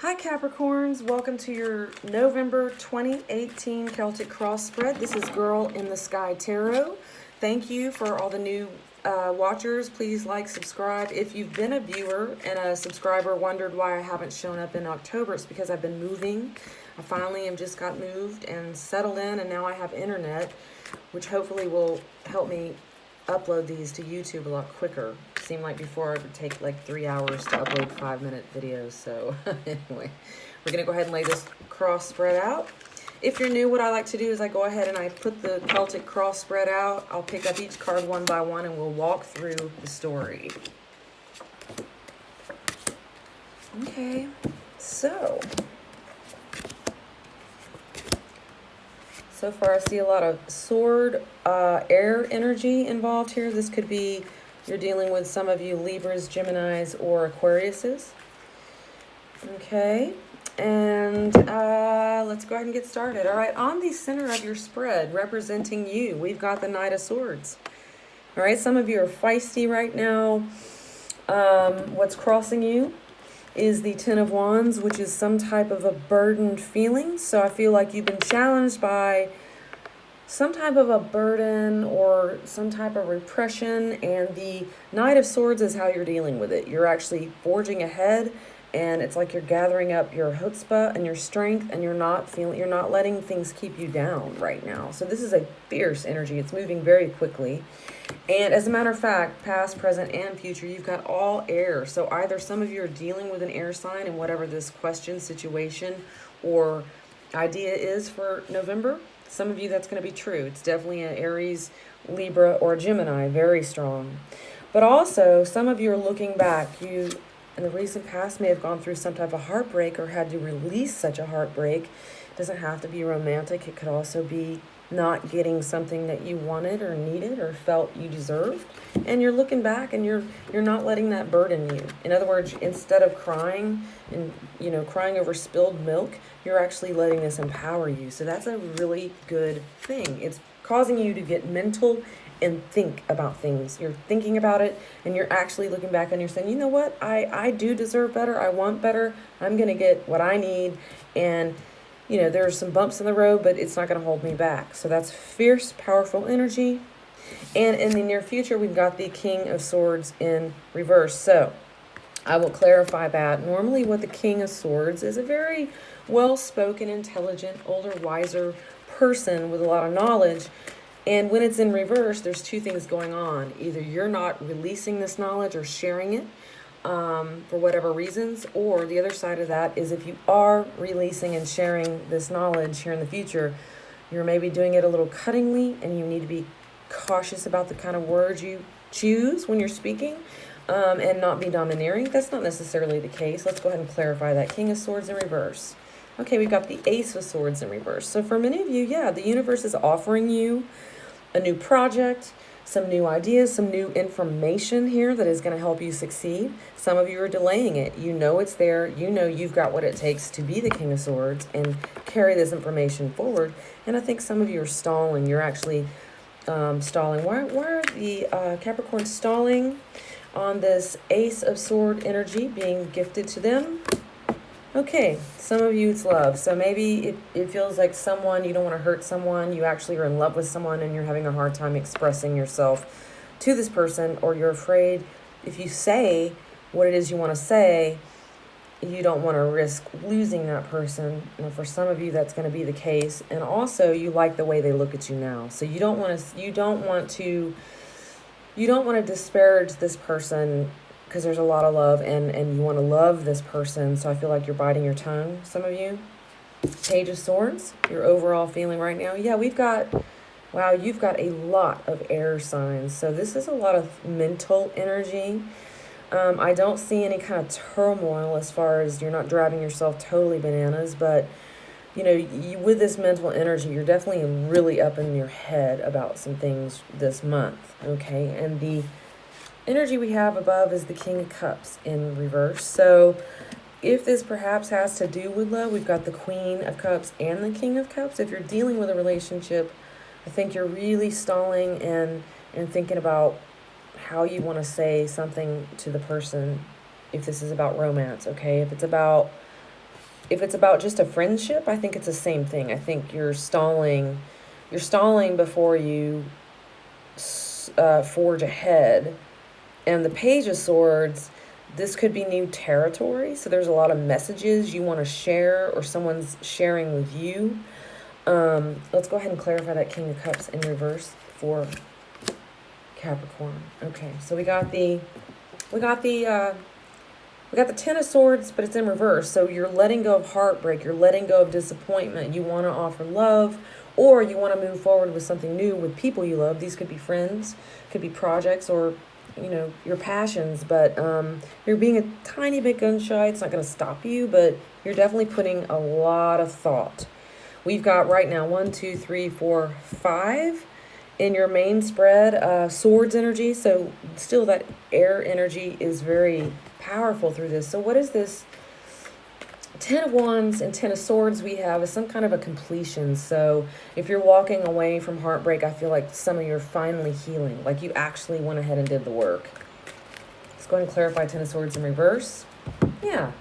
Hi Capricorns, welcome to your November 2018 Celtic Cross Spread. This is Girl in the Sky Tarot. Thank you for all the new watchers. Please like, subscribe. If you've been a viewer and a subscriber wondered why I haven't shown up in October, it's because I've been moving. I finally have just got moved and settled in, and now I have internet, which hopefully will help me upload these to YouTube a lot quicker. It seemed like before it would take like 3 hours to upload 5-minute videos. So anyway, we're gonna go ahead and lay this cross spread out. If you're new, what I like to do is I go ahead and I put the Celtic cross spread out. I'll pick up each card one by one and we'll walk through the story. Okay, so far I see a lot of sword, air energy involved here. This could be, you're dealing with some of you Libras, Geminis, or Aquariuses. Okay, and let's go ahead and get started. All right, on the center of your spread, representing you, we've got the Knight of Swords. All right, some of you are feisty right now. What's crossing you is the Ten of Wands, which is some type of a burdened feeling. So I feel like you've been challenged by some type of a burden or some type of repression, and the Knight of Swords is how you're dealing with it. You're actually forging ahead, and it's like you're gathering up your chutzpah and your strength, and you're not letting things keep you down right now. So this is a fierce energy. It's moving very quickly. And as a matter of fact, past, present, and future, you've got all air. So either some of you are dealing with an air sign in whatever this question, situation, or idea is for November. Some of you, that's going to be true. It's definitely an Aries, Libra, or Gemini, very strong. But also, some of you are looking back. You, in the recent past, may have gone through some type of heartbreak or had to release such a heartbreak. It doesn't have to be romantic. It could also be not getting something that you wanted or needed or felt you deserved, and you're looking back and you're not letting that burden you. In other words, instead of crying and crying over spilled milk, you're actually letting this empower you. So that's a really good thing. It's causing you to get mental and think about things. You're thinking about it and you're actually looking back and you're saying, you know what, I do deserve better. I want better. I'm gonna get what I need. And there are some bumps in the road, but it's not going to hold me back. So that's fierce, powerful energy. And in the near future, we've got the King of Swords in reverse. So I will clarify that. Normally what the King of Swords is a very well-spoken, intelligent, older, wiser person with a lot of knowledge. And when it's in reverse, there's two things going on. Either you're not releasing this knowledge or sharing it, for whatever reasons, or the other side of that is if you are releasing and sharing this knowledge here in the future, you're maybe doing it a little cuttingly, and you need to be cautious about the kind of words you choose when you're speaking, and not be domineering. That's not necessarily the case. Let's go ahead and clarify that. King of Swords in reverse. Okay, we've got the Ace of Swords in reverse. So for many of you, yeah, the universe is offering you a new project, some new ideas, some new information here that is going to help you succeed. Some of you are delaying it. You know it's there. You know you've got what it takes to be the King of Swords and carry this information forward. And I think some of you are stalling. You're actually stalling. Why are the Capricorn stalling on this Ace of Sword energy being gifted to them? Okay, some of you it's love. So maybe it feels like someone, you don't want to hurt someone, you actually are in love with someone and you're having a hard time expressing yourself to this person, or you're afraid if you say what it is you want to say, you don't want to risk losing that person. And for some of you that's going to be the case. And also you like the way they look at you now. So you don't want to disparage this person, because there's a lot of love and you want to love this person. So I feel like you're biting your tongue, some of you. Page of Swords, your overall feeling right now. Yeah, you've got a lot of air signs. So this is a lot of mental energy. I don't see any kind of turmoil as far as you're not driving yourself totally bananas, but with this mental energy, you're definitely really up in your head about some things this month. Okay, and the energy we have above is the King of Cups in reverse. So if this perhaps has to do with love, we've got the Queen of Cups and the King of Cups. If you're dealing with a relationship, I think you're really stalling and thinking about how you want to say something to the person if this is about romance, okay? If it's about If it's about just a friendship, I think it's the same thing. I think you're stalling before you forge ahead. And the Page of Swords, this could be new territory. So there's a lot of messages you want to share, or someone's sharing with you. Let's go ahead and clarify that King of Cups in reverse for Capricorn. Okay, so we got the Ten of Swords, but it's in reverse. So you're letting go of heartbreak. You're letting go of disappointment. You want to offer love, or you want to move forward with something new with people you love. These could be friends, could be projects, or, you know, your passions. But you're being a tiny bit gun shy. It's not going to stop you, but you're definitely putting a lot of thought. We've got right now 1, 2, 3, 4, 5 in your main spread, swords energy. So still that air energy is very powerful through this. So what is this? 10 of Wands and 10 of Swords we have is some kind of a completion. So if you're walking away from heartbreak, I feel like some of you are finally healing. Like you actually went ahead and did the work. Let's go ahead and clarify 10 of Swords in reverse. Yeah.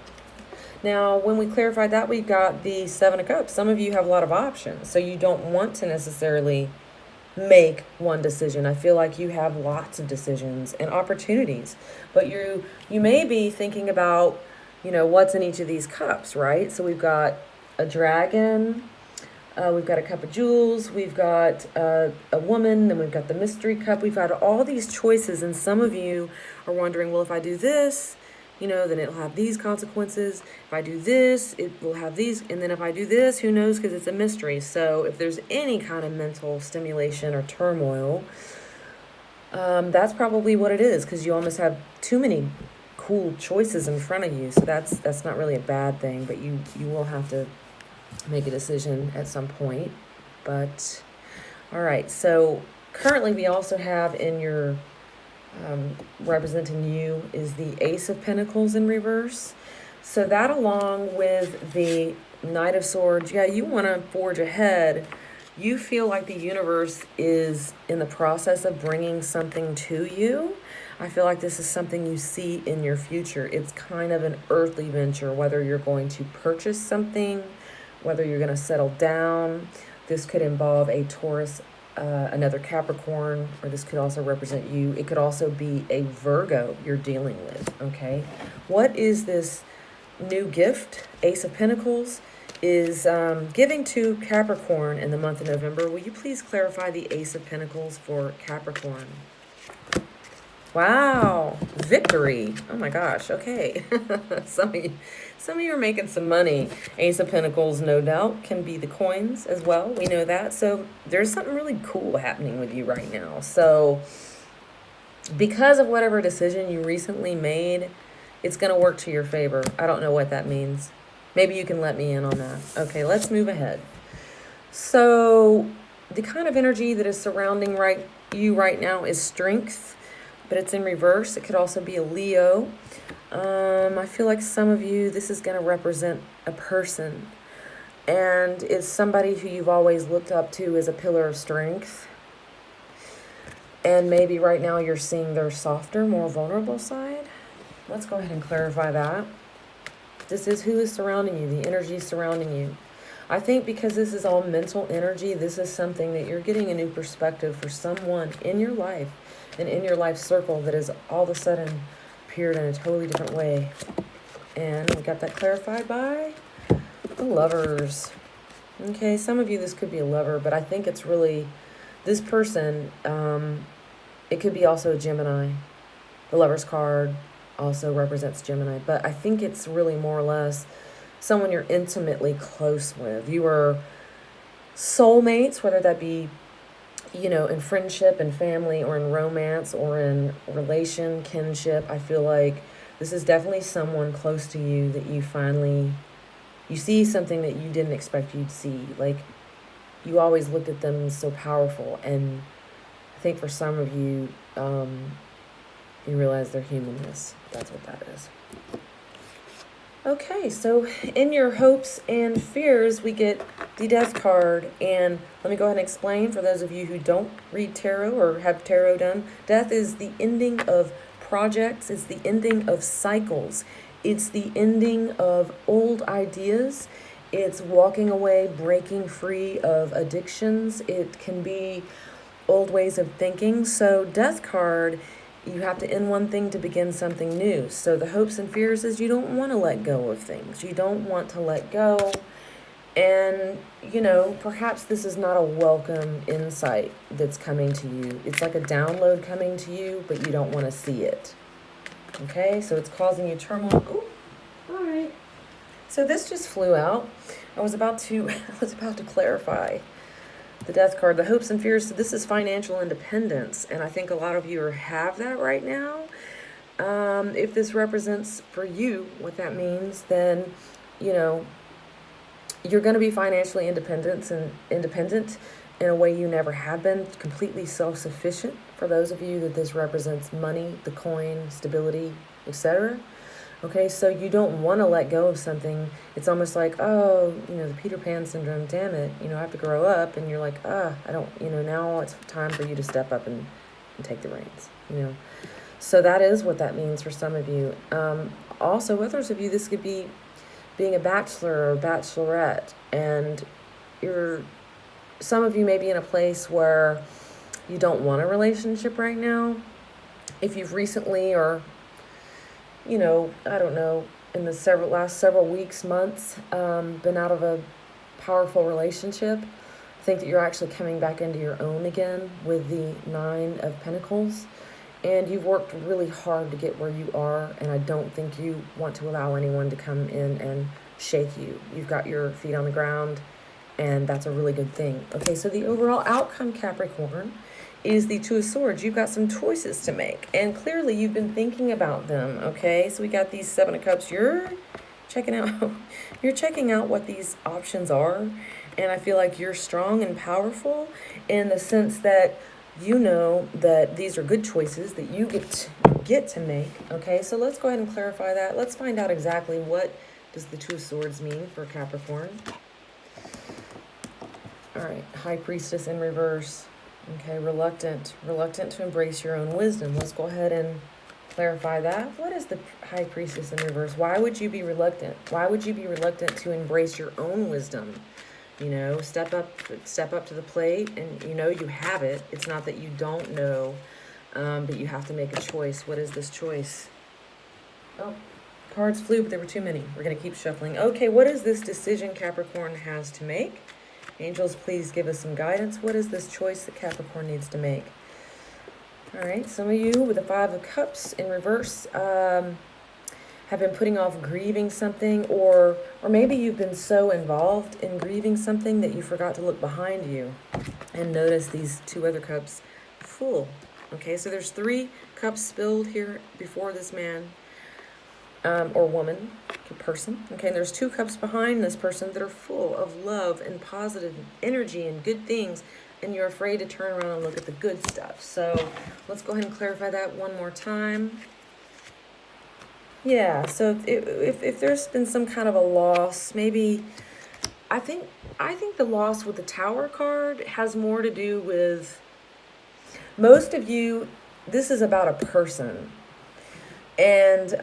Now, when we clarified that, we got the 7 of Cups. Some of you have a lot of options, so you don't want to necessarily make one decision. I feel like you have lots of decisions and opportunities, but you may be thinking about, you know, what's in each of these cups, right? So we've got a dragon, we've got a cup of jewels, we've got a woman, then we've got the mystery cup. We've got all these choices, and some of you are wondering, well, if I do this, you know, then it'll have these consequences. If I do this, it will have these. And then if I do this, who knows, because it's a mystery. So if there's any kind of mental stimulation or turmoil, that's probably what it is, because you almost have too many cool choices in front of you. So that's not really a bad thing, but you will have to make a decision at some point. But all right, so currently we also have in your representing you is the Ace of Pentacles in reverse. So that, along with the Knight of Swords, yeah, you want to forge ahead. You feel like the universe is in the process of bringing something to you. I feel like this is something you see in your future. It's kind of an earthly venture, whether you're going to purchase something, whether you're going to settle down. This could involve a Taurus, another Capricorn, or this could also represent you. It could also be a Virgo you're dealing with, okay? What is this new gift? Ace of Pentacles is giving to Capricorn in the month of November. Will you please clarify the Ace of Pentacles for Capricorn? Wow, victory. Oh my gosh, okay. Some of you are making some money. Ace of Pentacles, no doubt, can be the coins as well. We know that. So there's something really cool happening with you right now. So because of whatever decision you recently made, it's going to work to your favor. I don't know what that means. Maybe you can let me in on that. Okay, let's move ahead. So the kind of energy that is surrounding you right now is strength, but it's in reverse. It could also be a Leo. I feel like some of you, this is going to represent a person, and it's somebody who you've always looked up to as a pillar of strength. And maybe right now you're seeing their softer, more vulnerable side. Let's go ahead and clarify that. This is who is surrounding you, the energy surrounding you. I think because this is all mental energy, this is something that you're getting a new perspective for someone in your life and in your life circle that has all of a sudden appeared in a totally different way. And we got that clarified by the Lovers. Okay, some of you, this could be a lover, but I think it's really this person. It could be also a Gemini. The Lovers card also represents Gemini, but I think it's really more or less someone you're intimately close with. You are soulmates, whether that be, you know, in friendship and family, or in romance, or in relation, kinship. I feel like this is definitely someone close to you that you see something that you didn't expect you'd see. Like, you always looked at them as so powerful, and I think for some of you, you realize their humanness. That's what that is. Okay, so in your hopes and fears, we get the Death card. And let me go ahead and explain for those of you who don't read tarot or have tarot done. Death is the ending of projects. It's the ending of cycles. It's the ending of old ideas. It's walking away, breaking free of addictions. It can be old ways of thinking. So Death card, you have to end one thing to begin something new. So the hopes and fears is you don't want to let go of things. You don't want to let go. And, you know, perhaps this is not a welcome insight that's coming to you. It's like a download coming to you, but you don't want to see it. Okay, so it's causing you turmoil. Ooh, all right. So this just flew out. I was about to clarify the Death card, the hopes and fears. So this is financial independence, and I think a lot of you have that right now. If this represents for you what that means, then, you know, you're going to be financially independent in a way you never have been, completely self-sufficient. For those of you that this represents money, the coin, stability, etc. Okay, so you don't want to let go of something. It's almost like, oh, you know, the Peter Pan syndrome, damn it, you know, I have to grow up. And you're like, I don't, you know, now it's time for you to step up and take the reins, you know. So that is what that means for some of you. Also, others of you, this could be being a bachelor or bachelorette, and some of you may be in a place where you don't want a relationship right now. If you've recently, or, you know, I don't know, in the last several weeks, months, been out of a powerful relationship, I think that you're actually coming back into your own again with the 9 of Pentacles. And you've worked really hard to get where you are, and I don't think you want to allow anyone to come in and shake you. You've got your feet on the ground, and that's a really good thing. Okay, so the overall outcome, Capricorn, is the 2 of Swords. You've got some choices to make, and clearly you've been thinking about them, okay? So we got these 7 of Cups. You're checking out what these options are, and I feel like you're strong and powerful in the sense that you know that these are good choices that you get to make. Okay, so let's go ahead and clarify that. Let's find out exactly what does the 2 of Swords mean for Capricorn. All right, High Priestess in reverse. Okay, reluctant to embrace your own wisdom. Let's go ahead and clarify that. What is the High Priestess in reverse? Why would you be reluctant? Why would you be reluctant to embrace your own wisdom? You know, step up to the plate, and you know you have it. It's not that you don't know, but you have to make a choice. What is this choice? Oh, cards flew, but there were too many. We're going to keep shuffling. Okay, what is this decision Capricorn has to make? Angels, please give us some guidance. What is this choice that Capricorn needs to make? All right, some of you with the 5 of Cups in reverse have been putting off grieving something, or maybe you've been so involved in grieving something that you forgot to look behind you and notice these 2 other cups full. Okay, so there's 3 cups spilled here before this man or woman, person. Okay, and there's 2 cups behind this person that are full of love and positive energy and good things, and you're afraid to turn around and look at the good stuff. So let's go ahead and clarify that one more time. Yeah, so if there's been some kind of a loss, maybe I think the loss with the Tower card has more to do with most of you. This is about a person, and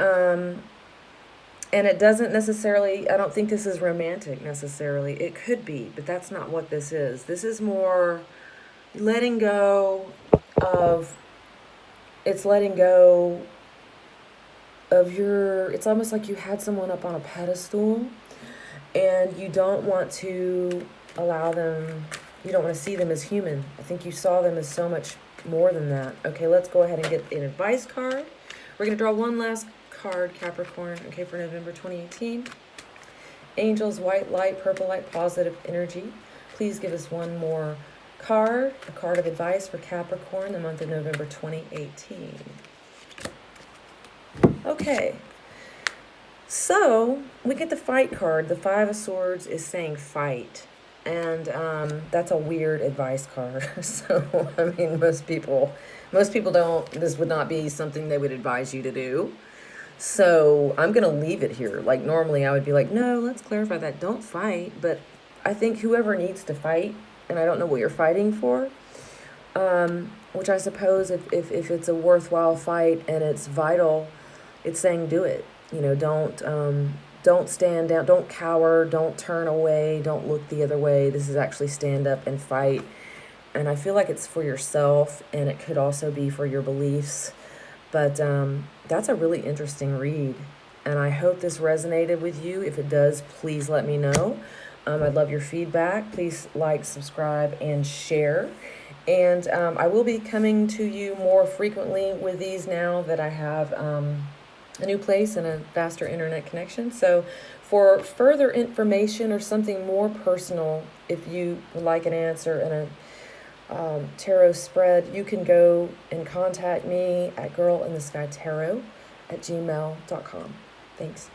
it doesn't necessarily. I don't think this is romantic necessarily. It could be, but that's not what this is. This is more letting go of. It's letting go of your, it's almost like you had someone up on a pedestal and you don't want to allow them, you don't want to see them as human. I think you saw them as so much more than that. Okay, let's go ahead and get an advice card. We're going to draw one last card, Capricorn, okay, for November 2018. Angels, white light, purple light, positive energy. Please give us one more card, a card of advice for Capricorn, the month of November 2018. Okay, so we get the fight card. The 5 of Swords is saying fight, and that's a weird advice card. So I mean, most people don't. This would not be something they would advise you to do. So I'm gonna leave it here. Like normally I would be like, no, let's clarify that. Don't fight. But I think whoever needs to fight, and I don't know what you're fighting for. Which I suppose if it's a worthwhile fight and it's vital, it's saying do it. You know, don't stand down, don't cower, don't turn away, don't look the other way. This is actually stand up and fight. And I feel like it's for yourself, and it could also be for your beliefs. But that's a really interesting read, and I hope this resonated with you. If it does, please let me know. I'd love your feedback. Please like, subscribe, and share. And I will be coming to you more frequently with these now that I have a new place and a faster internet connection. So for further information or something more personal, if you would like an answer in a tarot spread, you can go and contact me at girlintheskytarot@gmail.com. Thanks.